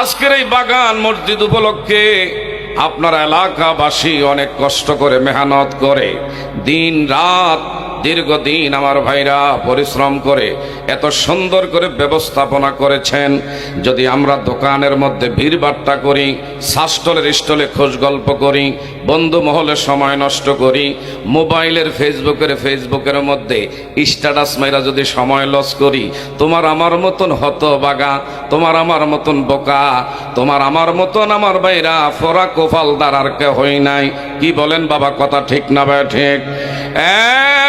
আজকের এই বাগান মসজিদ উপলক্ষে আপনার এলাকাবাসী অনেক কষ্ট করে মেহনত করে দিন রাত দীর্ঘদিন আমার ভাইরা পরিশ্রম করে এত সুন্দর করে ব্যবস্থাপনা করেছেন। যদি আমরা দোকানের মধ্যে ভিড়ভাট্টা করি, শাস্টলের স্টলে খোঁজ গল্প করি, বন্ধু মহলে সময় নষ্ট করি, মোবাইলের ফেসবুকের মধ্যে স্ট্যাটাস মাইরা যদি সময় লস করি, তোমার আমার মতন হতবাগা, তোমার আমার মতন বোকা, তোমার আমার মতন আমার ভাইরা ফোরা কোফালদার আর কে হই নাই। কি বলেন বাবা, কথা ঠিক না ভাই? ঠিক।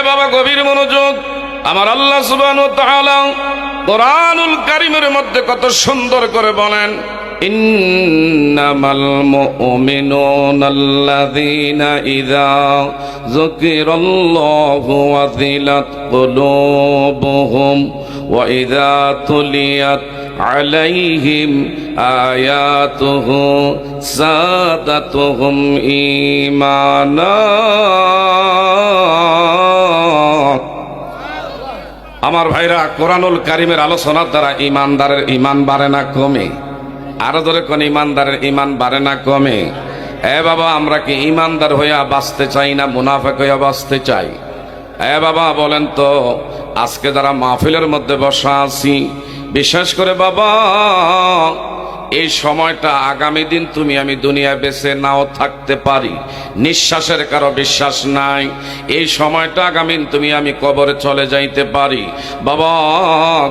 বাবা গভীর মনোযোগ। আমার আল্লাহ সুবহানাহু ওয়া তাআলা কোরআনুল কারীমের মধ্যে কত সুন্দর করে বলেন, ইন্নামাল মুমিনুনা আল্লাযীনা ইযা যুকিরাল্লাহু ওয়াজিলাত কুলুবুহুম ওয়া ইযা তুলিয়াত আলাইহিম আয়াতুহু যাদাতুহুম ঈমানা। আমার ভাইরা, কোরআনুল কারীমের আলোচনার দ্বারা ইমানদারের ইমান বাড়ে না কমে? আরো ধরে কোন ইমানদারের ইমান বাড়ে না কমে? বাবা, আমরা কি ইমানদার হইয়া বাঁচতে চাই না মুনাফিক হইয়া বাঁচতে চাই? বাবা বলেন তো, আজকে যারা মাহফিলের মধ্যে বসা আছি, বিশেষ করে বাবা এই সময়টা আগামী দিন তুমি আমি দুনিয়া বেঁচে নাও থাকতে পারি, নিঃশ্বাসের কারো বিশ্বাস নাই। এই সময়টা আগামী তুমি আমি কবরে চলে যাইতে পারি। বাবা,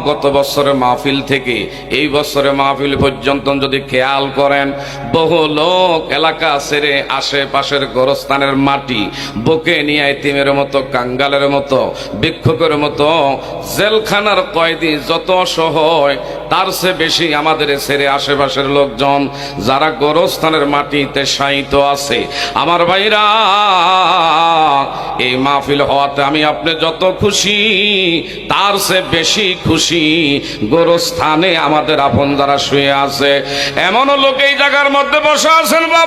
গত বছরের মাহফিল থেকে এই বছরের মাহফিল পর্যন্ত যদি খেয়াল করেন, বহু লোক এলাকা ছেড়ে আশেপাশের গোরস্থানের মাটি বুকে নিয়ে এতিমের মতো, কাঙ্গালের মতো, ভিক্ষুকের মতো, জেলখানার কয়েদি যত অসহায় তার চেয়ে বেশি আমাদের ছেড়ে আশেপাশের লোকজন যারা গোরস্থানের মাটিতে শায়িত আছে। আমার ভাইরা, এই মাহফিল হওয়াতে আমি আপনি যত খুশি, তার চেয়ে বেশি খুশি গোরস্থানে আমাদের আপন যারা শুয়ে আছে। এমনও লোক এই জায়গার মধ্যে বসে আছেন বাবা।